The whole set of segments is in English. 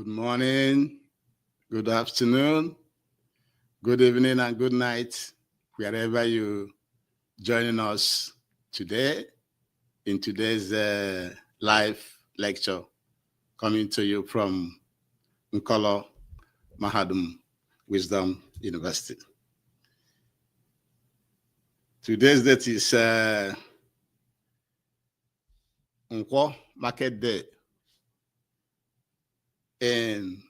Good morning, good afternoon, good evening, and good night, wherever you joining us today in today's live lecture coming to you from Nkolo Mahadum Wisdom University. Today's date is Nkwo Market Day. And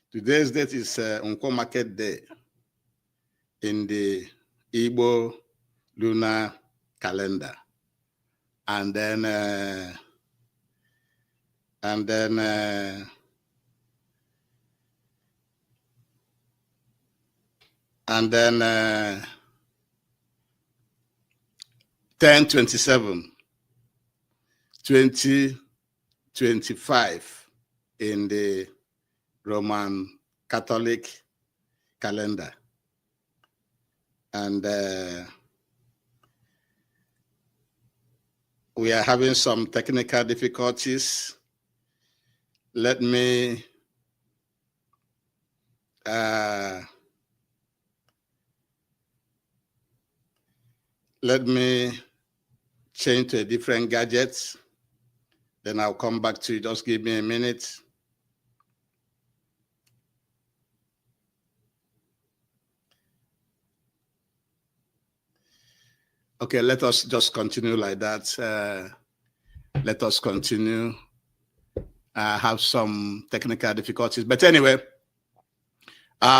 today's date is Nkwo Market Day in the Igbo lunar calendar. And then 10/27, 2025 in the Roman Catholic calendar. And we are having some technical difficulties. Let me change to a different gadget. Then I'll come back to you. Just give me a minute. Okay, let us just continue like that. Let us continue. Have some technical difficulties. But anyway,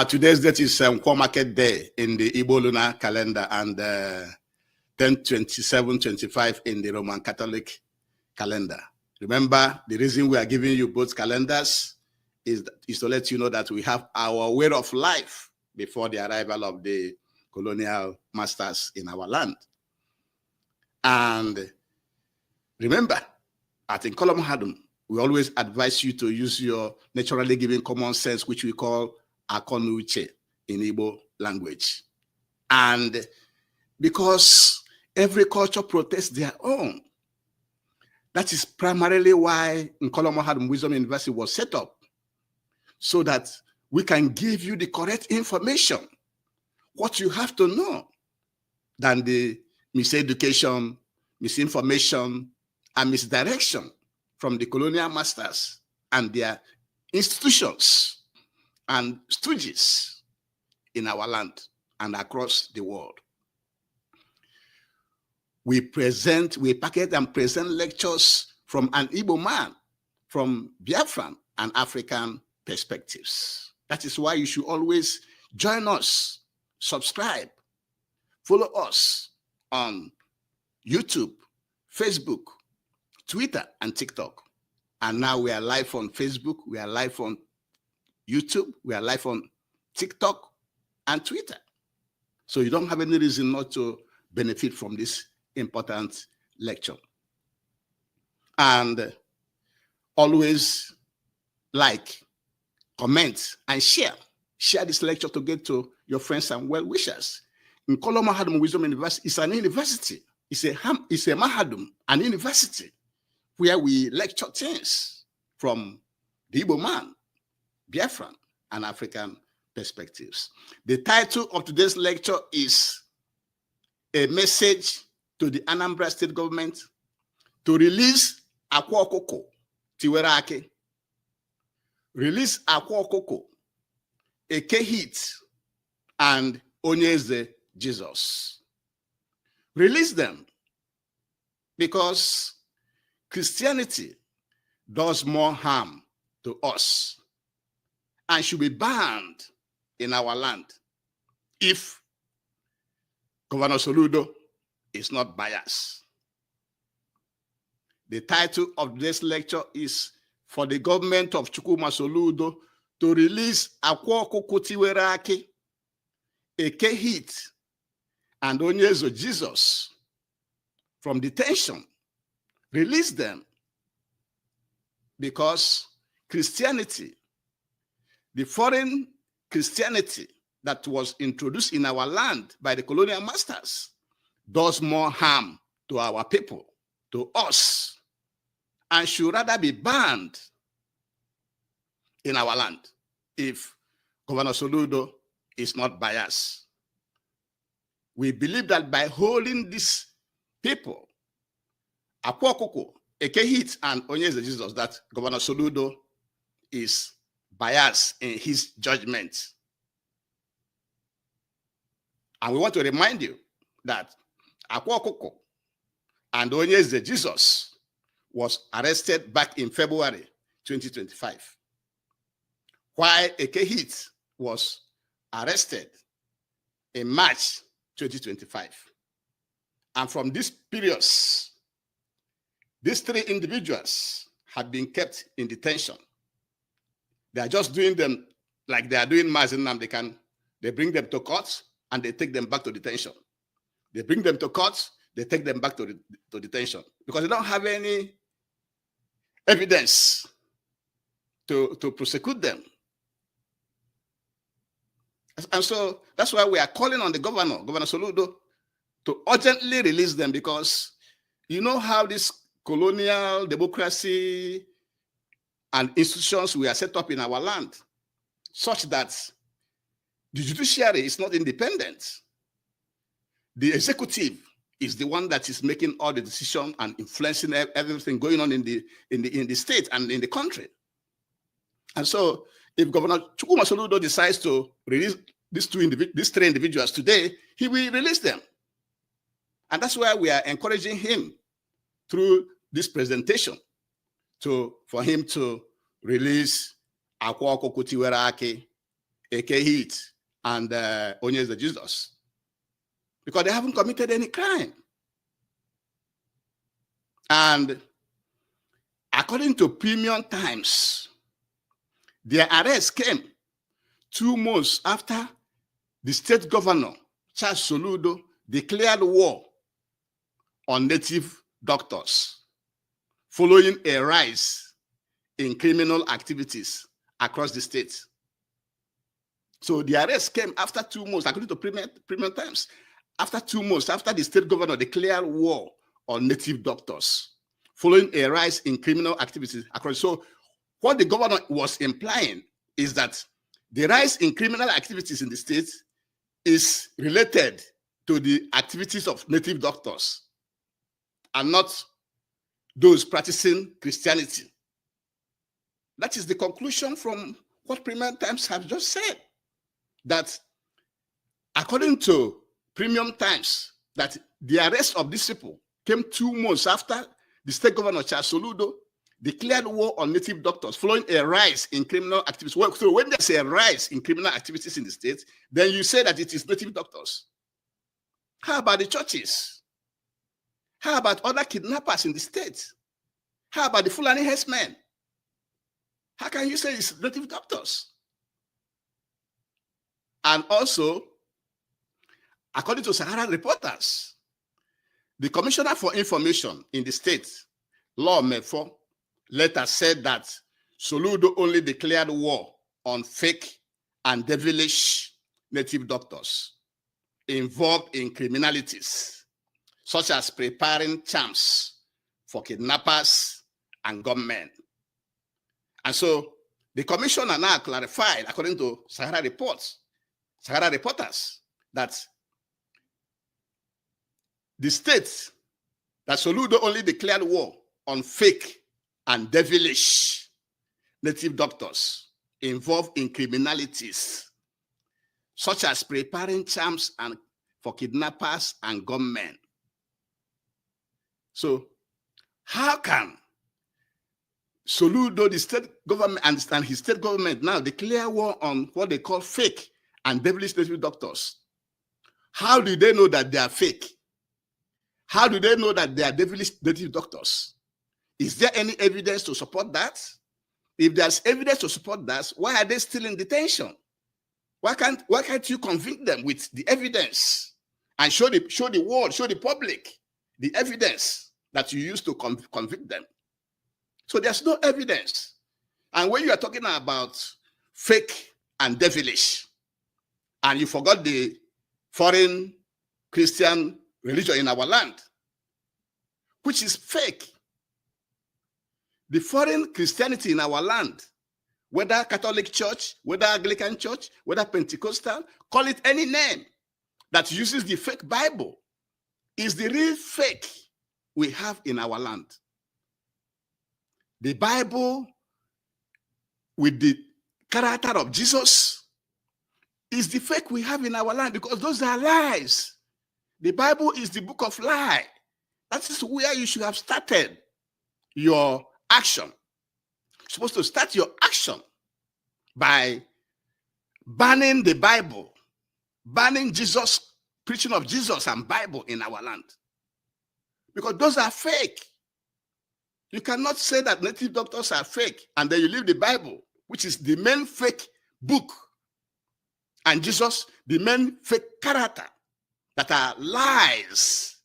today's date is Nkwo Market Day in the Igbo lunar calendar and 10/27/25 in the Roman Catholic calendar. Remember, the reason we are giving you both calendars is to let you know that we have our way of life before the arrival of the colonial masters in our land. And remember, at Nkolo Mahadum, we always advise you to use your naturally given common sense, which we call akonuche in Igbo language. And because every culture protects their own, that is primarily why Nkolo Mahadum Wisdom University was set up, so that we can give you the correct information, what you have to know, than the miseducation, misinformation, and misdirection from the colonial masters and their institutions and stooges in our land and across the world. We package and present lectures from an Igbo man, from Biafran and African perspectives. That is why you should always join us, subscribe, follow us on YouTube, Facebook, Twitter, and TikTok. And now we are live on Facebook, we are live on YouTube, we are live on TikTok and Twitter. So you don't have any reason not to benefit from this important lecture. And always like, comment, and share. Share this lecture to get to your friends and well-wishers. Nkolo Mahadum Wisdom University is an university. It's a Mahadum, an university, where we lecture things from the Igbo man, Biafran, and African perspectives. The title of today's lecture is a message to the Anambra State government to release Akwa Okuku, Tiwerake. Release Akwa Okuku, Eke Hit, and Onyeze Jesus. Release them, because Christianity does more harm to us and should be banned in our land if Governor Soludo is not biased. The title of this lecture is for the government of Chukwuma Soludo to release Akwa Okuku Tiwerake, Eke Hit, and Onyeze Jesus from detention. Release them, because Christianity, the foreign Christianity that was introduced in our land by the colonial masters, does more harm to our people, to us, and should rather be banned in our land if Governor Soludo is not biased. We believe that by holding these people, Akwa Okuku, Ekehit, and Onyeze Jesus, that Governor Soludo is biased in his judgment. And we want to remind you that Akwa Okuku and Onyeze Jesus was arrested back in February 2025, while Ekehit was arrested in March 2025. And from these periods, these three individuals have been kept in detention. They are just doing them like they are doing Mazinam. They bring them to court and they take them back to detention. They bring them to court, they take them back to detention because they don't have any evidence to prosecute them. And so that's why we are calling on the Governor Soludo, to urgently release them, because you know how this colonial democracy and institutions we are set up in our land, such that the judiciary is not independent. The executive is the one that is making all the decisions and influencing everything going on in the state and in the country. And so if Governor Chukwuma Soludo decides to release these three individuals today, he will release them. And that's why we are encouraging him through this presentation for him to release Akwa Okuku, Ekehit, and Onyeze Jesus, because they haven't committed any crime. And according to Premium Times, their arrest came 2 months after the state governor, Charles Soludo, declared war on native doctors, following a rise in criminal activities across the state. So the arrest came after 2 months, according to Premium Times, after 2 months after the state governor declared war on native doctors, following a rise in criminal activities across. So what the governor was implying is that the rise in criminal activities in the state is related to the activities of native doctors and not those practicing Christianity. That is the conclusion from what Premium Times have just said, that according to Premium Times, that the arrest of these people came 2 months after the state governor, Charles Soludo, declared war on native doctors, following a rise in criminal activities. Well, so when there's a rise in criminal activities in the state, then you say that it is native doctors. How about the churches? How about other kidnappers in the state? How about the Fulani herdsmen? How can you say it's native doctors? And also, according to Sahara reporters, the Commissioner for Information in the state, Law Mefo, later said that Soludo only declared war on fake and devilish native doctors involved in criminalities, such as preparing charms for kidnappers and gunmen. And so the commissioner now clarified, according to Sahara reporters, that the state that Soludo only declared war on fake and devilish native doctors involved in criminalities, such as preparing charms for kidnappers and gunmen. So how can Soludo, the state government, and his state government now declare war on what they call fake and devilish native doctors? How do they know that they are fake? How do they know that they are devilish native doctors? Is there any evidence to support that? If there's evidence to support that, why are they still in detention? Why can't you convict them with the evidence and show the world, show the public the evidence that you used to convict them? So there's no evidence. And when you are talking about fake and devilish, and you forgot the foreign Christian religion in our land, which is fake. The foreign Christianity in our land, whether Catholic Church, whether Anglican Church, whether Pentecostal, call it any name that uses the fake Bible, is the real fake we have in our land. The Bible with the character of Jesus is the fake we have in our land, because those are lies. The Bible is the book of lie. That is where you should have started your action. You're supposed to start your action by banning the Bible, banning Jesus, preaching of Jesus and Bible in our land. Because those are fake. You cannot say that native doctors are fake and then you leave the Bible, which is the main fake book, and Jesus, the main fake character, that are lies.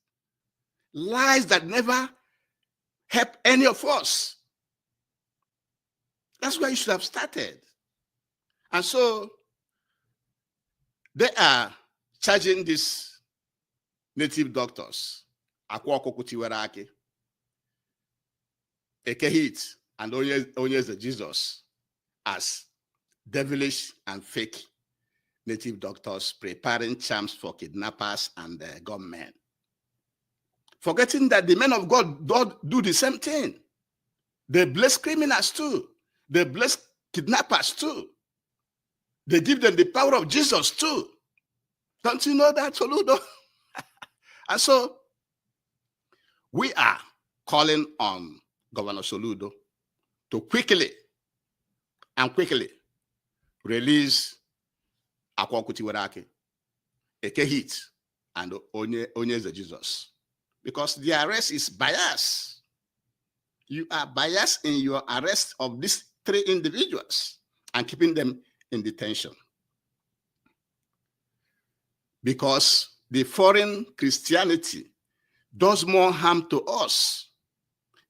Lies that never help any of us. That's where you should have started. And so they are charging these native doctors, Akwa Okuku, Ekehit, and Onyeze Jesus, as devilish and fake native doctors preparing charms for kidnappers and gunmen. Forgetting that the men of God do the same thing. They bless criminals too. They bless kidnappers too. They give them the power of Jesus too. Don't you know that, Soludo? And so we are calling on Governor Soludo to quickly release Akwa Okuku, Ekehit, and Onyeze Jesus, because the arrest is biased. You are biased in your arrest of these three individuals and keeping them in detention. Because the foreign Christianity does more harm to us.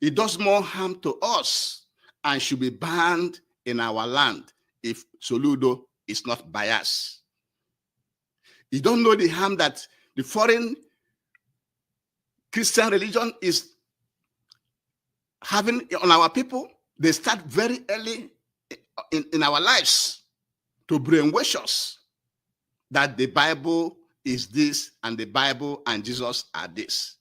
It does more harm to us and should be banned in our land if Soludo is not biased. You don't know the harm that the foreign Christian religion is having on our people. They start very early in our lives to brainwash us that the Bible is this and the Bible and Jesus are this.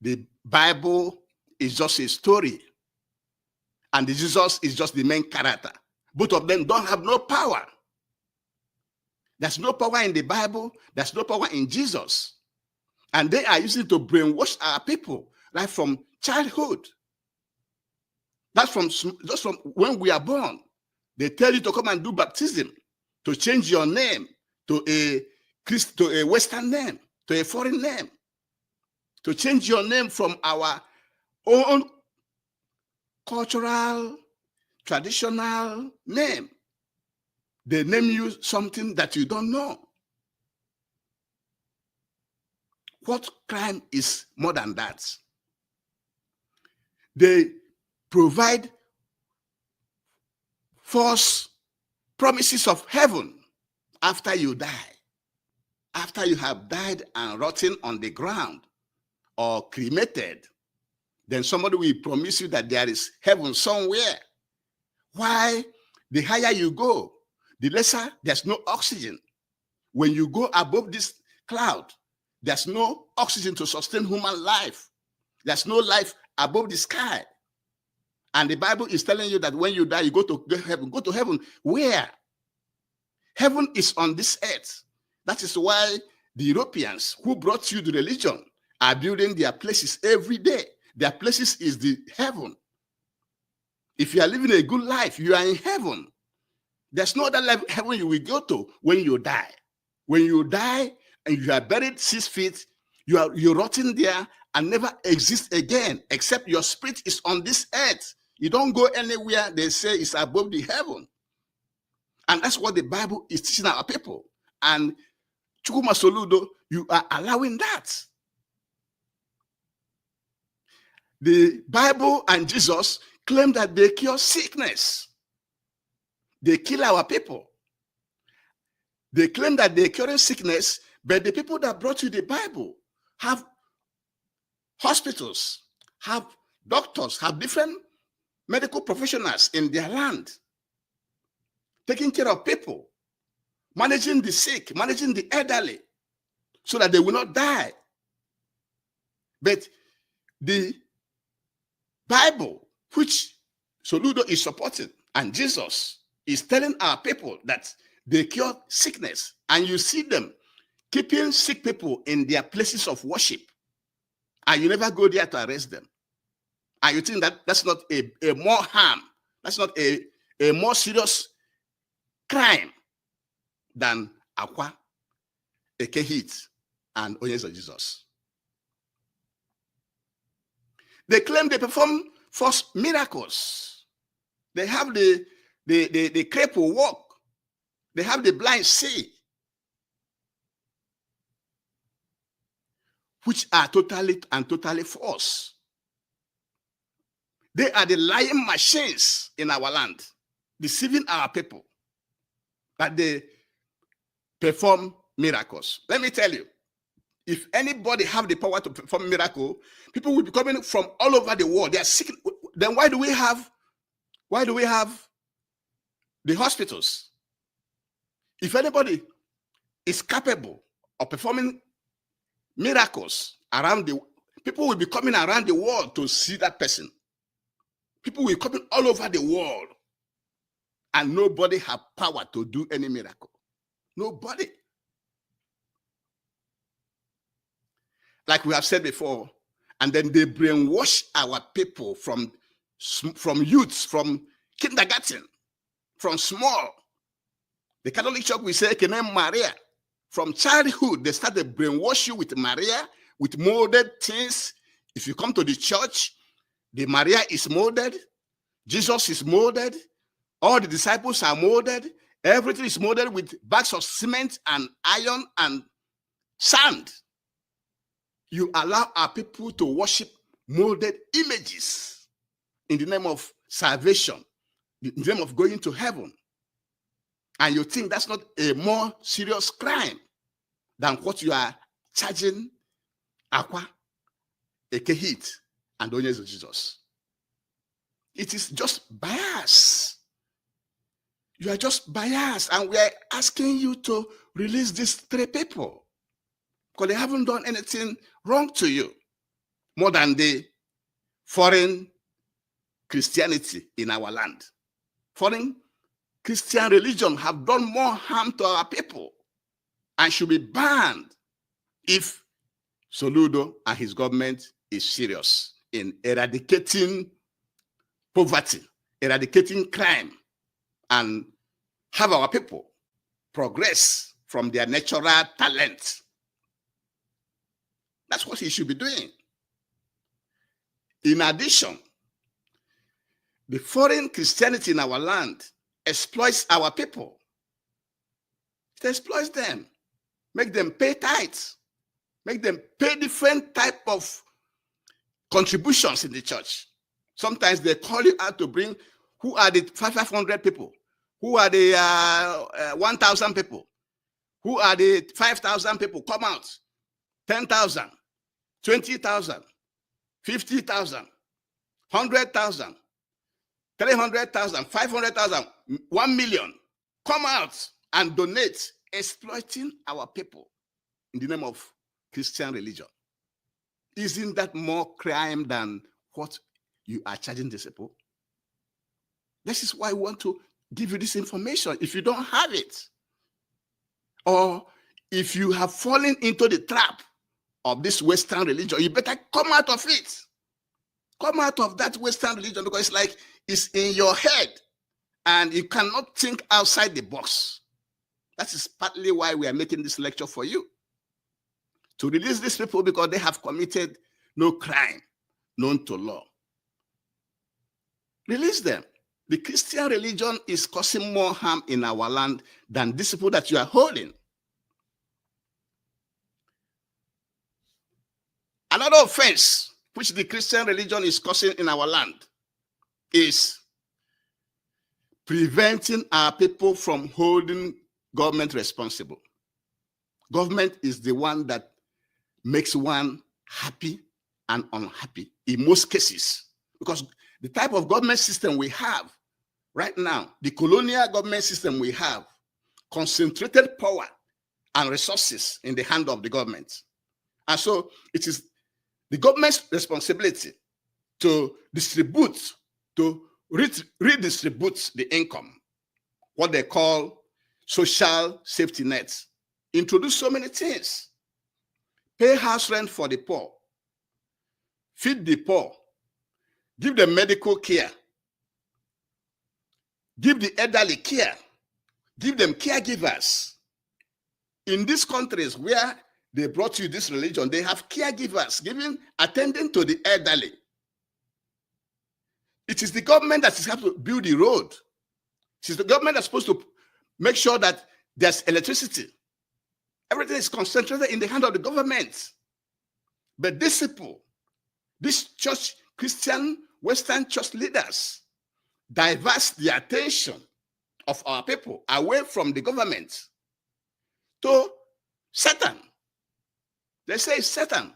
The Bible is just a story and the Jesus is just the main character. Both of them don't have no power. There's no power in the Bible. There's no power in Jesus. And they are using it to brainwash our people right from childhood. That's just from when we are born. They tell you to come and do baptism, to change your name to a Western name, to a foreign name, to change your name from our own cultural, traditional name. They name you something that you don't know. What crime is more than that? They provide false promises of heaven after you die. After you have died and rotten on the ground or cremated, then somebody will promise you that there is heaven somewhere. Why? The higher you go, the lesser there's no oxygen. When you go above this cloud, there's no oxygen to sustain human life. There's no life above the sky. And the Bible is telling you that when you die, you go to heaven. Go to heaven. Where? Heaven is on this earth. That is why the Europeans who brought you the religion are building their places every day. Their places is the heaven. If you are living a good life, you are in heaven. There's no other heaven you will go to when you die. When you die and you are buried 6 feet, you're rotting there and never exist again, except your spirit is on this earth. You don't go anywhere. They say it's above the heaven. And that's what the Bible is teaching our people. And Chukuma Soludo, you are allowing that. The Bible and Jesus claim that they cure sickness. They kill our people. They claim that they cure sickness, but the people that brought you the Bible have hospitals, have doctors, have different medical professionals in their land, taking care of people, managing the sick, managing the elderly, so that they will not die. But the Bible, which Soludo is supporting, and Jesus is telling our people that they cure sickness, and you see them keeping sick people in their places of worship, and you never go there to arrest them. And you think that that's not a more harm, that's not a more serious crime than Akwa, Ekehit, and Onyeze Jesus. They claim they perform false miracles. They have the cripple walk. They have the blind see, which are totally false. They are the lying machines in our land, deceiving our people, that they perform miracles. Let me tell you, if anybody have the power to perform miracle, people will be coming from all over the world. They are sick. Then why do we have the hospitals? If anybody is capable of performing miracles around the, people will be coming around the world to see that person. People will be coming all over the world, and nobody have power to do any miracle. Nobody. Like we have said before, and then they brainwash our people from youths, from kindergarten, from small. The Catholic Church will say, "Kene Maria." From childhood, they start to brainwash you with Maria, with molded things. If you come to the church, the Maria is molded, Jesus is molded, all the disciples are molded, everything is molded with bags of cement and iron and sand. You allow our people to worship molded images in the name of salvation, in the name of going to heaven. And you think that's not a more serious crime than what you are charging Akwa, Ekehit, and Onyeze Jesus. It is just bias. You are just biased, and we are asking you to release these three people because they haven't done anything wrong to you more than the foreign Christianity in our land. Foreign Christian religion have done more harm to our people and should be banned if Soludo and his government is serious in eradicating poverty, eradicating crime, and have our people progress from their natural talent. That's what he should be doing. In addition, the foreign Christianity in our land exploits our people. It exploits them, make them pay tithes, make them pay different type of contributions in the church. Sometimes they call you out to bring, who are the 500 people? Who are the 1,000 people? Who are the 5,000 people? Come out. 10,000, 20,000, 50,000, 100,000, 300,000, 500,000, 1 million. Come out and donate, exploiting our people in the name of Christian religion. Isn't that more crime than what you are charging these people? This is why we want to give you this information. If you don't have it, or if you have fallen into the trap of this Western religion, you better come out of it. Come out of that Western religion, because it's like it's in your head and you cannot think outside the box. That is partly why we are making this lecture for you. To release these people because they have committed no crime known to law. Release them. The Christian religion is causing more harm in our land than these people that you are holding. Another offense which the Christian religion is causing in our land is preventing our people from holding government responsible. Government is the one that makes one happy and unhappy in most cases, because the type of government system we have right now, the colonial government system we have, concentrated power and resources in the hand of the government. And so it is the government's responsibility to distribute, to redistribute the income, what they call social safety nets, introduce so many things. Pay house rent for the poor, feed the poor, give them medical care, give the elderly care, give them caregivers. In these countries where they brought you this religion, they have caregivers attending to the elderly. It is the government that is supposed to build the road. It is the government that's supposed to make sure that there's electricity. Everything is concentrated in the hand of the government. But these people, these church, Christian, Western church leaders, divert the attention of our people away from the government to Satan. They say Satan.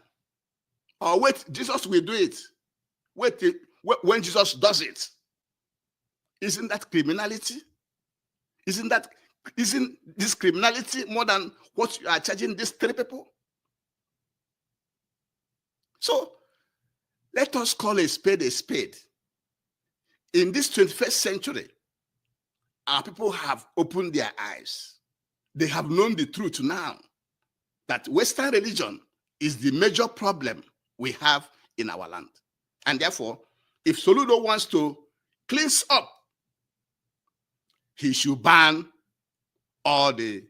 Or wait, Jesus will do it. Wait, when Jesus does it. Isn't that criminality? Isn't this criminality more than what you are charging these three people? So let us call a spade a spade. In this 21st century, our people have opened their eyes. They have known the truth now that Western religion is the major problem we have in our land. And therefore, if Soludo wants to cleanse up, he should ban all the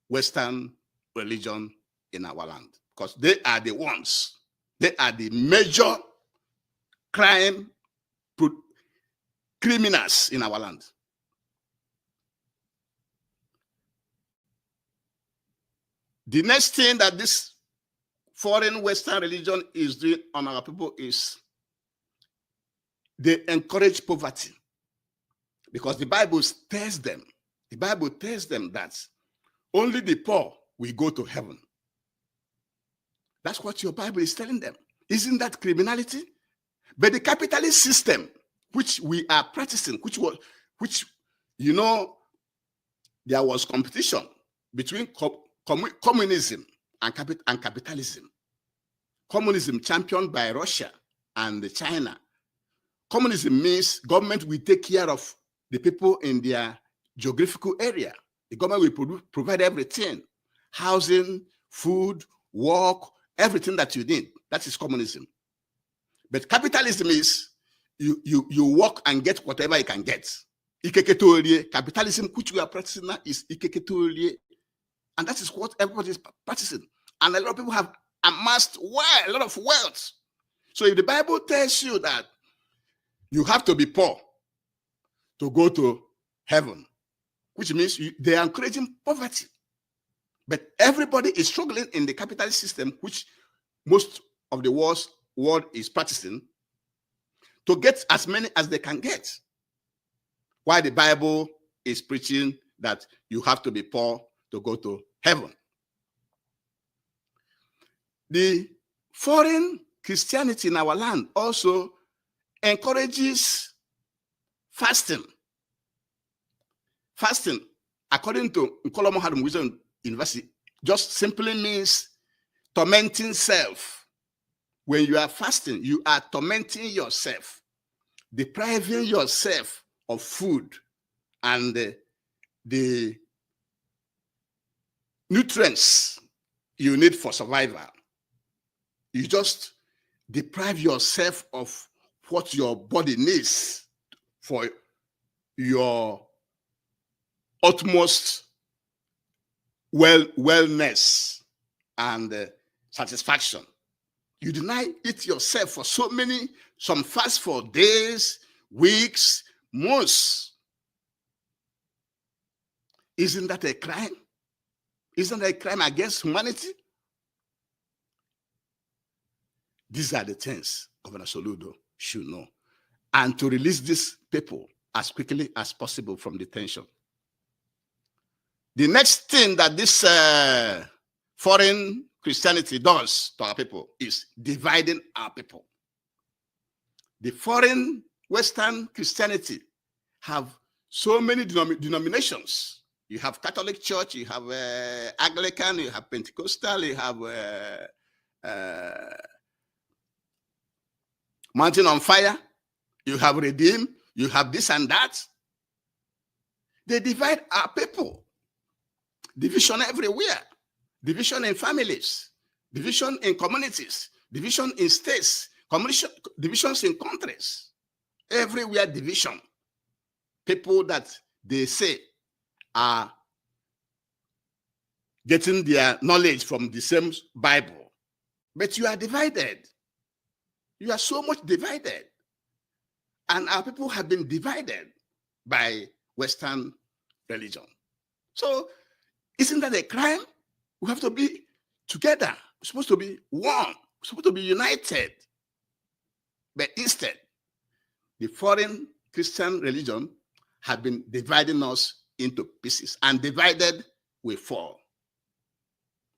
Western religion in our land, because they are the ones, they are the major criminals in our land. The next thing that this foreign Western religion is doing on our people is they encourage poverty, because the Bible tells them that only the poor will go to heaven. That's what your Bible is telling them. Isn't that criminality? But the capitalist system, which we are practicing, which you know, there was competition between communism and capitalism. Communism championed by Russia and China. Communism means government will take care of the people in their geographical area. The government will provide everything: housing, food, work, everything that you need. That is communism. But capitalism is you work and get whatever you can get. Capitalism, which we are practicing now, is and that is what everybody is practicing. And a lot of people have amassed a lot of wealth. So if the Bible tells you that you have to be poor to go to heaven, which means they are encouraging poverty. But everybody is struggling in the capitalist system, which most of the world is practicing, to get as many as they can get. While the Bible is preaching that you have to be poor to go to heaven. The foreign Christianity in our land also encourages fasting. Fasting, according to Nkolomo Hadum Wisdom University, just simply means tormenting self. When you are fasting, you are tormenting yourself, depriving yourself of food and the nutrients you need for survival. You just deprive yourself of what your body needs for your utmost wellness and satisfaction. You deny it yourself for some fast for days, weeks, months. Isn't that a crime? Isn't that a crime against humanity? These are the things Governor Soludo should know, and to release these people as quickly as possible from detention. The next thing that this foreign Christianity does to our people is dividing our people. The foreign Western Christianity have so many denominations. You have Catholic Church, you have Anglican, you have Pentecostal, you have Mountain on Fire, you have Redeem, you have this and that. They divide our people. Division everywhere. Division in families. Division in communities. Division in states. Divisions in countries. Everywhere division. People that they say are getting their knowledge from the same Bible. But you are divided. You are so much divided. And our people have been divided by Western religion. So, isn't that a crime? We have to be together. We're supposed to be one. We're supposed to be united. But instead, the foreign Christian religion have been dividing us into pieces. And divided, we fall.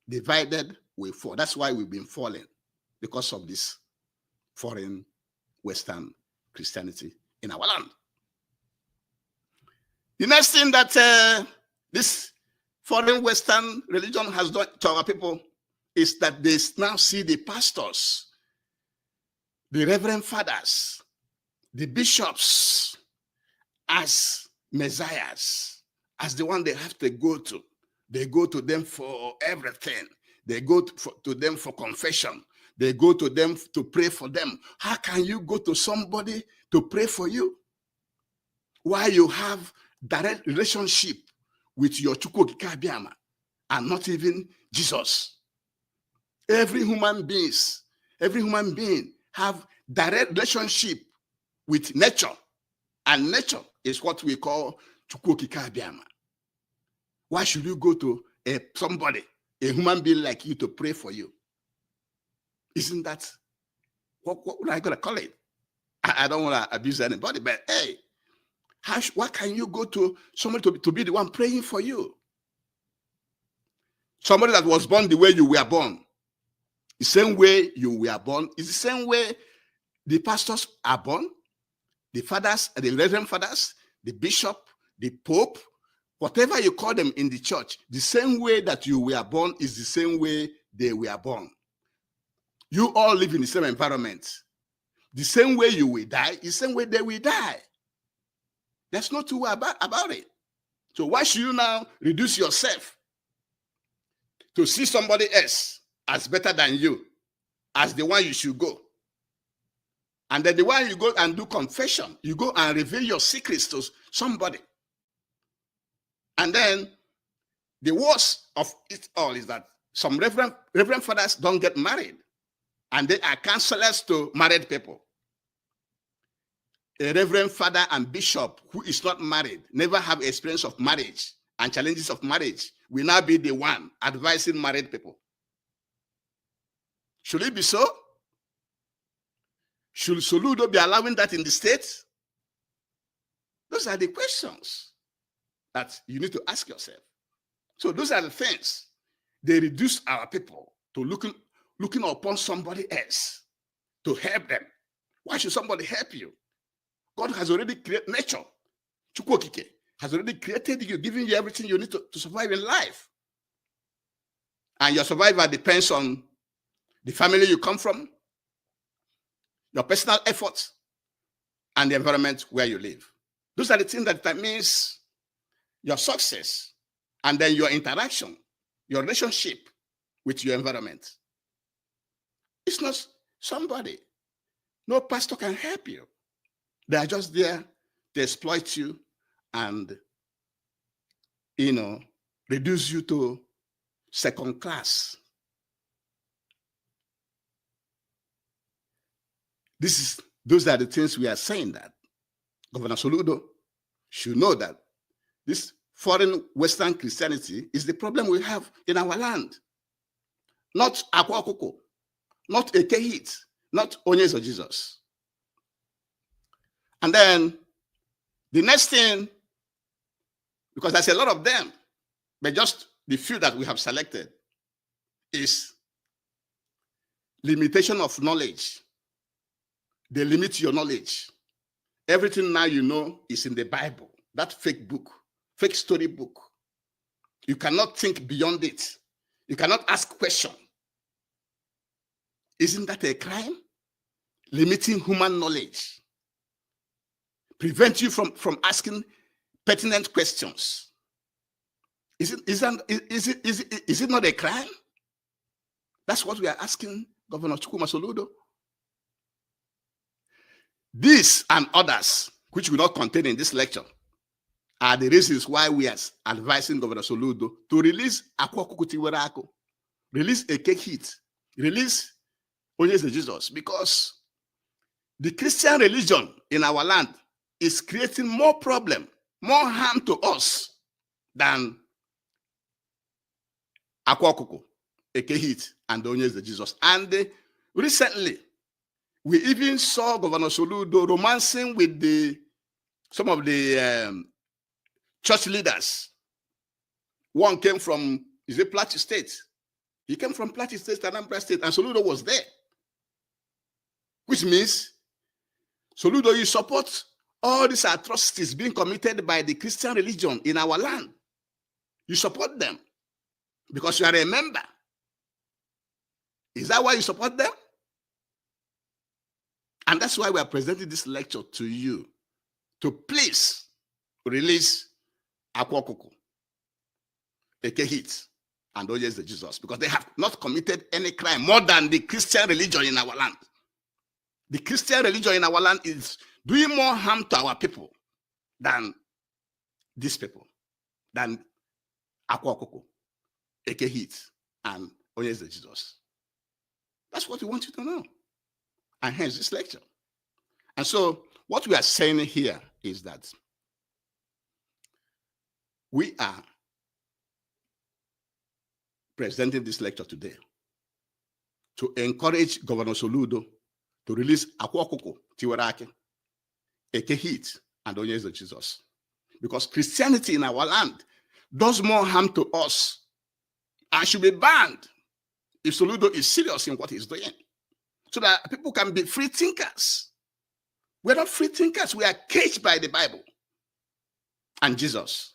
Divided, we fall. That's why we've been falling, because of this foreign Western Christianity in our land. The next thing that this foreign Western religion has done to our people is that they now see the pastors, the reverend fathers, the bishops as messiahs, as the one they have to go to. They go to them for everything. They go to them for confession. They go to them to pray for them. How can you go to somebody to pray for you while you have direct relationship with your Chukwu Okike Abiama and not even Jesus? Every human being have direct relationship with nature, and nature is what we call Chukwu Okike Abiama. Why should you go to somebody, a human being like you, to pray for you? Isn't that what would I gonna call it? I don't want to abuse anybody, but hey, what can you go to somebody to be the one praying for you? Somebody that was born the way you were born, the same way you were born, is the same way the pastors are born, the fathers, the reverend fathers, the bishop, the pope, whatever you call them in the church, the same way that you were born is the same way they were born. You all live in the same environment. The same way you will die is the same way they will die. There's no two ways about it. So why should you now reduce yourself to see somebody else as better than you, as the one you should go? And then the one you go and do confession, you go and reveal your secrets to somebody. And then the worst of it all is that some reverend fathers don't get married, and they are counselors to married people. A reverend father and bishop who is not married, never have experience of marriage and challenges of marriage, will now be the one advising married people. Should it be so? Should Soludo be allowing that in the States? Those are the questions that you need to ask yourself. So those are the things. They reduce our people to looking upon somebody else to help them. Why should somebody help you? God has already created nature. Chukwu Okike has already created you, giving you everything you need to survive in life. And your survival depends on the family you come from, your personal efforts, and the environment where you live. Those are the things that means your success, and then your interaction, your relationship with your environment. It's not somebody. No pastor can help you. They are just there to exploit you and, reduce you to second class. Those are the things we are saying, that Governor Soludo should know that this foreign Western Christianity is the problem we have in our land. Not Akwa Okuku, not Ekehit, not Onyeze Jesus. And then the next thing, because there's a lot of them, but just the few that we have selected, is limitation of knowledge. They limit your knowledge. Everything now you know is in the Bible, that fake book, fake story book. You cannot think beyond it. You cannot ask questions. Isn't that a crime? Limiting human knowledge. Prevent you from asking pertinent questions. Is it not a crime? That's what we are asking Governor Chukwuma Soludo. These and others, which will not contain in this lecture, are the reasons why we are advising Governor Soludo to release Akwa Okuku, release a cake hit, release Onyeze Jesus, because the Christian religion in our land is creating more problem, more harm to us than Akwa Okuku, a cake hit, and Onyeze Jesus. And recently, we even saw Governor Soludo romancing with some of the church leaders. One came from, is it Plateau State? He came from Plateau State, Anambra State, and Soludo was there. Which means, Soludo, you support all these atrocities being committed by the Christian religion in our land. You support them because you are a member. Is that why you support them? And that's why we are presenting this lecture to you, to please release Akwa Okuku, Eke Hit, and Onyeze Jesus, because they have not committed any crime more than the Christian religion in our land. The Christian religion in our land is doing more harm to our people than these people, than Akwa Okuku, Eke Hit, and Onyeze Jesus. That's what we want you to know. And hence this lecture. And so what we are saying here is that we are presenting this lecture today to encourage Governor Soludo to release Akwa Okuku, Tiwarake, Eke Hit, and Onyeze Jesus. Because Christianity in our land does more harm to us and should be banned if Soludo is serious in what he's doing, so that people can be free thinkers. We're not free thinkers. We are caged by the Bible and Jesus,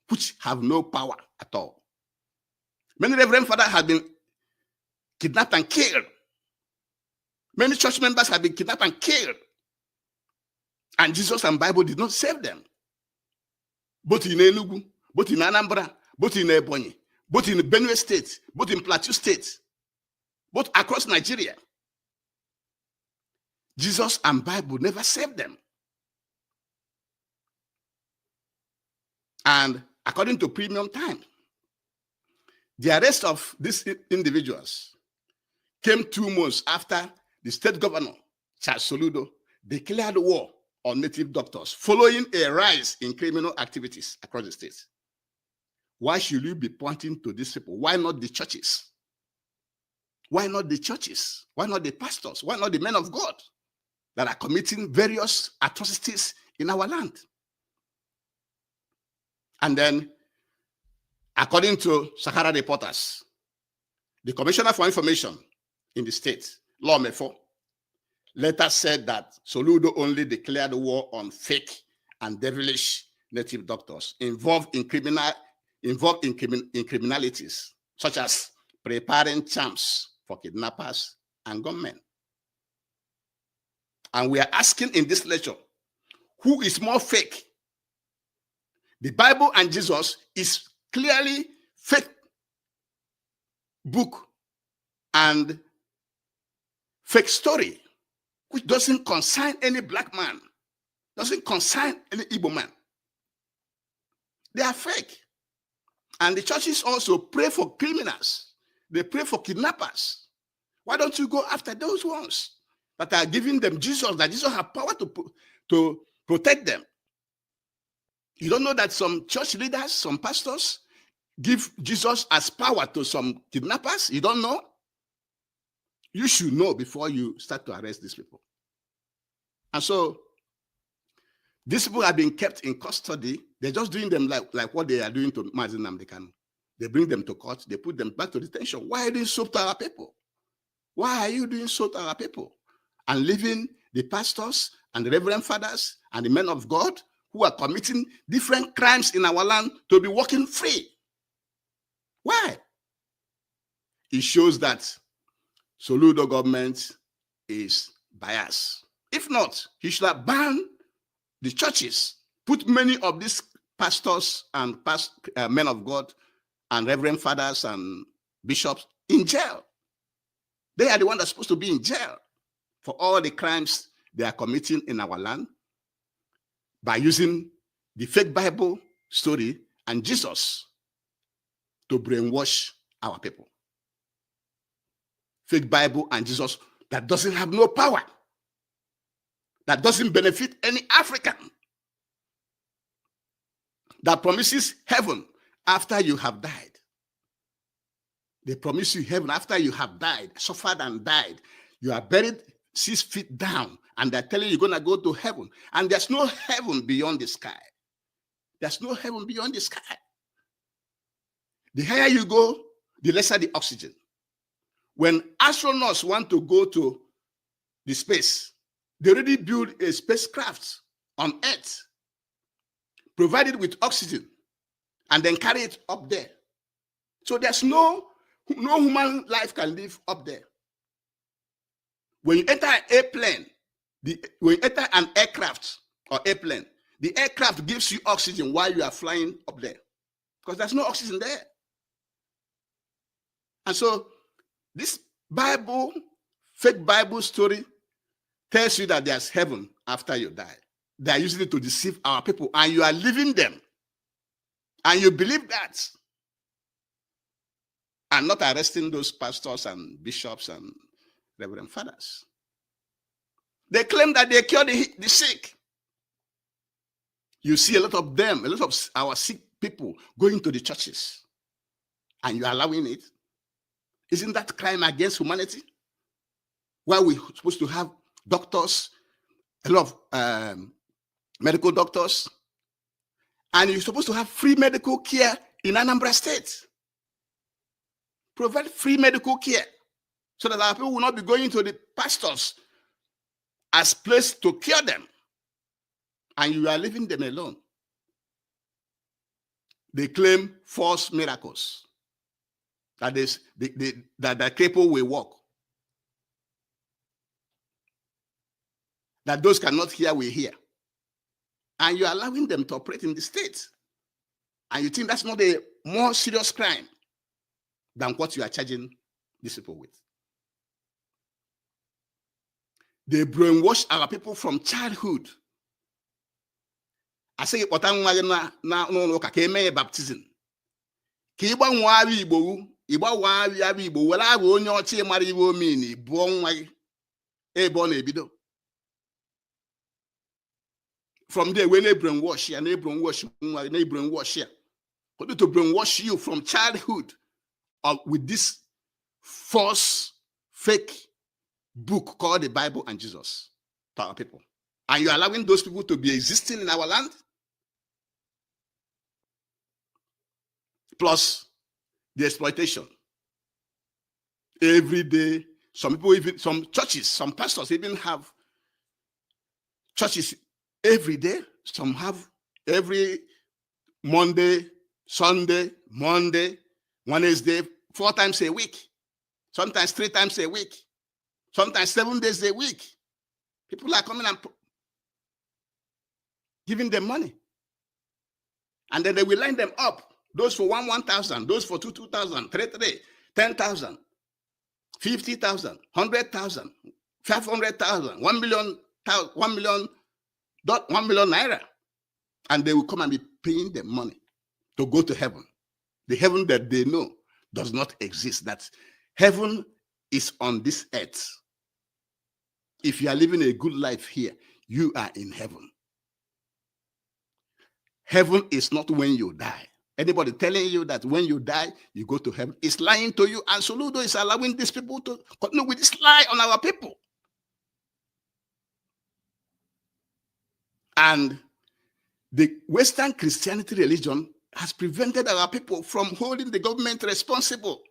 which have no power at all. Many reverend fathers have been kidnapped and killed. Many church members have been kidnapped and killed. And Jesus and Bible did not save them. Both in Enugu, both in Anambra, both in Ebonyi, both in Benue State, both in Plateau State, both across Nigeria. Jesus and Bible never saved them. And according to Premium Time, the arrest of these individuals came 2 months after the state governor, Charles Soludo, declared war on native doctors, following a rise in criminal activities across the state. Why should you be pointing to these people? Why not the churches? Why not the churches? Why not the pastors? Why not the men of God that are committing various atrocities in our land? And then, according to Sahara reporters, the Commissioner for Information in the state, Lawmefo, later said that Soludo only declared war on fake and devilish native doctors involved in criminalities, such as preparing charms for kidnappers and gunmen. And we are asking in this lecture, who is more fake? The Bible and Jesus is clearly fake book and fake story, which doesn't concern any black man, doesn't concern any Igbo man. They are fake. And the churches also pray for criminals. They pray for kidnappers. Why don't you go after those ones that are giving them Jesus, that Jesus has power to protect them? You don't know that some church leaders, some pastors give Jesus as power to some kidnappers? You don't know? You should know before you start to arrest these people. And so these people have been kept in custody. They're just doing them like what they are doing to Mazi Nnamdi Kanu. They bring them to court. They put them back to detention. Why are you doing so to our people? Why are you doing so to our people? And leaving the pastors and the reverend fathers and the men of God who are committing different crimes in our land to be walking free. Why? It shows that Soludo government is biased. If not, he should have banned the churches, put many of these pastors and men of God and reverend fathers and bishops in jail. They are the ones that are supposed to be in jail for all the crimes they are committing in our land by using the fake Bible story and Jesus to brainwash our people. Fake Bible and Jesus that doesn't have no power, that doesn't benefit any African, that promises heaven after you have died. They promise you heaven after you have died, suffered and died. You are buried 6 feet down, and they're telling you you're going to go to heaven. And there's no heaven beyond the sky. There's no heaven beyond the sky. The higher you go, the lesser the oxygen. When astronauts want to go to the space, they already build a spacecraft on Earth, provided with oxygen, and then carry it up there. So there's no human life can live up there. When you enter an airplane, when you enter an aircraft or airplane, the aircraft gives you oxygen while you are flying up there, because there's no oxygen there. And so this Bible, fake Bible story tells you that there's heaven after you die. They are using it to deceive our people, and you are leaving them. And you believe that. And not arresting those pastors and bishops and reverend fathers. They claim that they cure the sick. You see a lot of them, a lot of our sick people going to the churches, and you are allowing it. Isn't that crime against humanity? Why we're supposed to have doctors, a lot of medical doctors, and you're supposed to have free medical care in Anambra State. Provide free medical care so that our people will not be going to the pastors as place to cure them, and you are leaving them alone. They claim false miracles, that is, that the cripple will walk, that those cannot hear will hear, and you are allowing them to operate in the state, and you think that's not a more serious crime than what you are charging these people with. They brainwash our people from childhood. I say, na baptism. Kiba nwawi Igbo, Igba wawi abi Igbo, wala abu onye ochi mara Igbo mean, bo nwa ebe na ebido. From there, when they brainwash you, they brainwash you. What to brainwash you from childhood with this false, fake book called the Bible and Jesus to our people. And you're allowing those people to be existing in our land? Plus the exploitation. Every day, some people, even some churches, some pastors even have churches every day. Some have every Monday, Sunday, Monday, Wednesday, 4 times a week. Sometimes 3 times a week. Sometimes 7 days a week. People are coming and giving them money. And then they will line them up. Those for 1,000, those for 2,000, 3,000, 10,000, 50,000, 100,000, 500,000, 1 million, 1 million naira. And they will come and be paying them money to go to heaven. The heaven that they know does not exist. That heaven is on this earth. If you are living a good life here, you are in heaven. Heaven is not when you die. Anybody telling you that when you die, you go to heaven is lying to you. And Soludo is allowing these people to continue with this lie on our people. And the Western Christianity religion has prevented our people from holding the government responsible.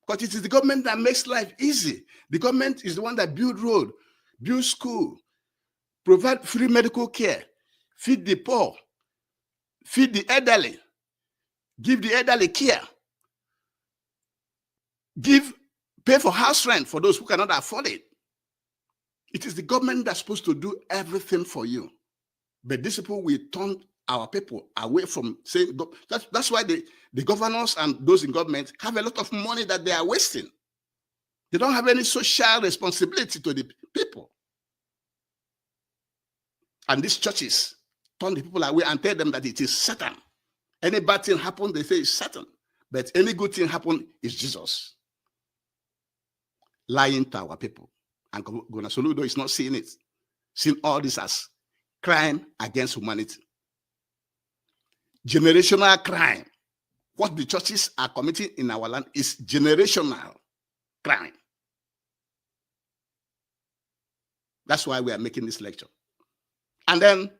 Because it is the government that makes life easy. The government is the one that builds road. build school, provide free medical care, feed the poor, feed the elderly, give the elderly care, pay for house rent for those who cannot afford it. It is the government that's supposed to do everything for you. But these people will turn our people away from saying, that's why the governors and those in government have a lot of money that they are wasting. They don't have any social responsibility to the people. And these churches turn the people away and tell them that it is Satan. Any bad thing happen, they say it's Satan. But any good thing happen is Jesus. Lying to our people. And Governor Soludo is not seeing it. Seeing all this as crime against humanity. Generational crime. What the churches are committing in our land is generational crime. That's why we are making this lecture. And then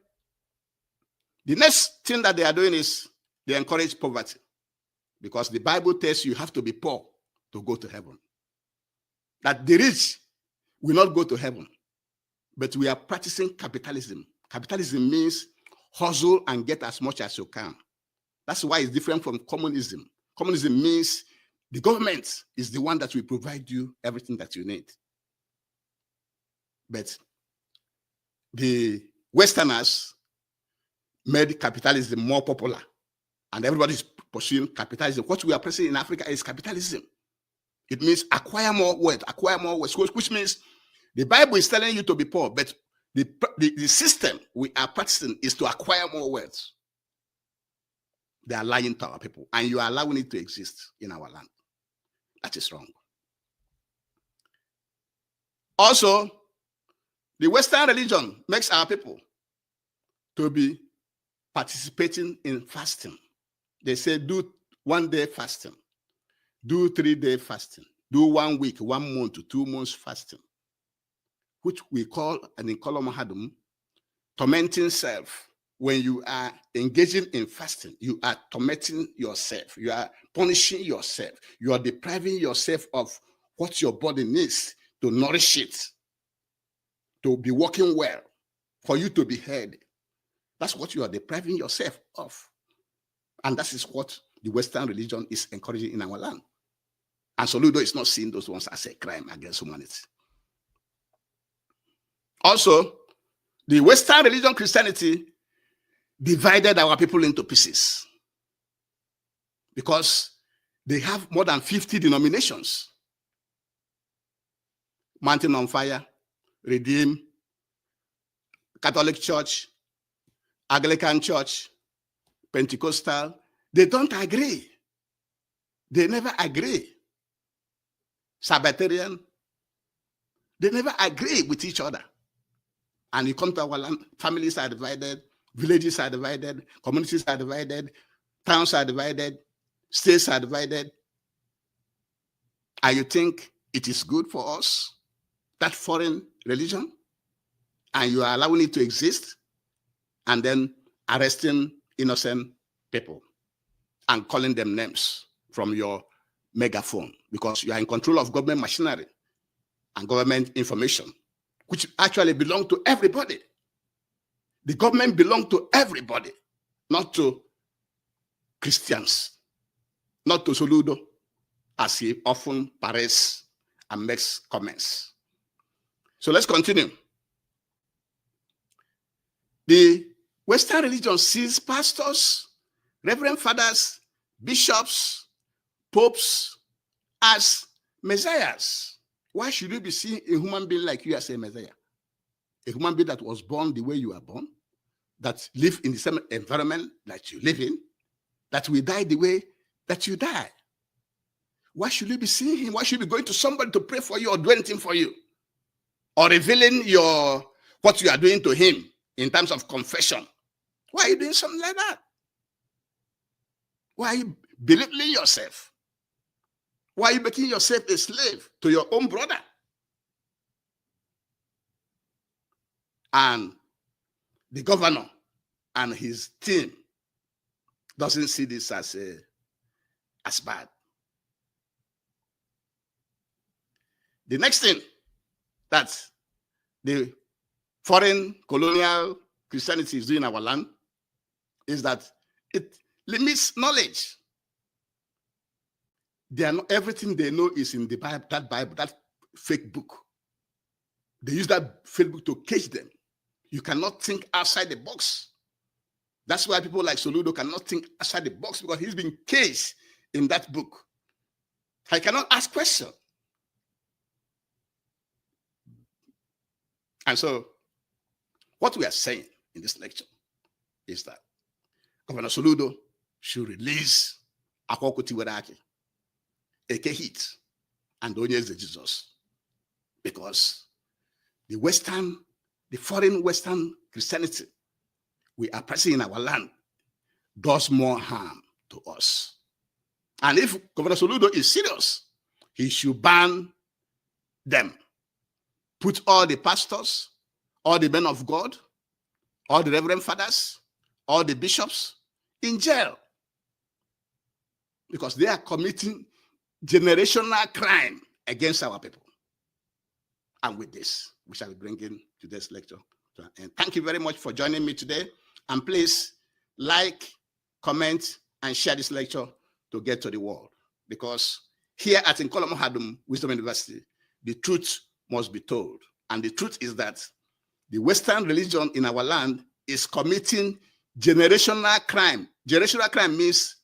the next thing that they are doing is they encourage poverty. Because the Bible tells you have to be poor to go to heaven. That the rich will not go to heaven. But we are practicing capitalism. Capitalism means hustle and get as much as you can. That's why it's different from communism. Communism means the government is the one that will provide you everything that you need. But the Westerners made capitalism more popular. And everybody is pursuing capitalism. What we are pursuing in Africa is capitalism. It means acquire more wealth, which means the Bible is telling you to be poor, but the system we are practicing is to acquire more wealth. They are lying to our people, and you are allowing it to exist in our land. That is wrong. Also, the Western religion makes our people to be participating in fasting. They say do 1 day fasting, do 3-day fasting, do 1 week, 1 month, 2 months fasting, which we call, and in Kolomahadum, tormenting self. When you are engaging in fasting, you are tormenting yourself. You are punishing yourself. You are depriving yourself of what your body needs to nourish it, to be working well, for you to be healthy. That's what you are depriving yourself of. And that is what the Western religion is encouraging in our land. And Soludo is not seeing those ones as a crime against humanity. Also, the Western religion, Christianity, divided our people into pieces because they have more than 50 denominations. Mountain on Fire, Redeem, Catholic Church, Anglican Church, Pentecostal. They don't agree. They never agree. Sabbatarian. They never agree with each other. And you come to our land, families are divided, villages are divided, communities are divided, towns are divided, states are divided. And you think it is good for us, that foreign religion, and you are allowing it to exist, and then arresting innocent people and calling them names from your megaphone because you are in control of government machinery and government information, which actually belong to everybody. The government belongs to everybody, not to Christians, not to Soludo, as he often parades and makes comments. So let's continue. The Western religion sees pastors, reverend fathers, bishops, popes as messiahs. Why should you be seeing a human being like you as a messiah? A human being that was born the way you are born, that live in the same environment that you live in, that will die the way that you die. Why should you be seeing him? Why should you be going to somebody to pray for you or do anything for you? Or revealing what you are doing to him in terms of confession? Why are you doing something like that? Why are you belittling yourself? Why are you making yourself a slave to your own brother? And the governor and his team doesn't see this as bad. The next thing that the foreign colonial Christianity is doing in our land is that it limits knowledge. They are not, everything they know is in the Bible, that fake book. They use that fake book to cage them. You cannot think outside the box. That's why people like Soludo cannot think outside the box, because he's been caged in that book. I cannot ask questions. And so, what we are saying in this lecture is that Governor Soludo should release Akwa Okuku, Eke Heat, and Onyeze Jesus, because the foreign Western Christianity we are practicing in our land does more harm to us. And if Governor Soludo is serious, he should ban them. Put all the pastors, all the men of God, all the reverend fathers, all the bishops in jail, because they are committing generational crime against our people. And with this, we shall be bringing today's lecture to an end. Thank you very much for joining me today. And please like, comment, and share this lecture to get to the world. Because here at Nkolomo Hadum Wisdom University, the truth must be told. And the truth is that the Western religion in our land is committing generational crime. Generational crime means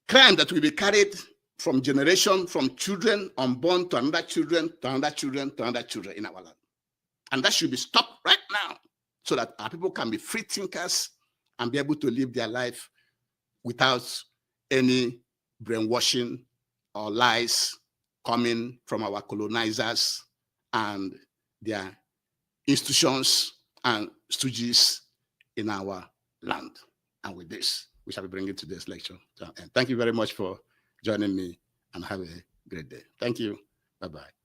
crime that will be carried from generation, from children unborn to another children, to another children, to another children in our land. And that should be stopped right now, so that our people can be free thinkers and be able to live their life without any brainwashing or lies coming from our colonizers and their institutions and stooges in our land. And with this, we shall be bringing today's lecture to an end. Thank you very much for joining me, and have a great day. Thank you. Bye-bye.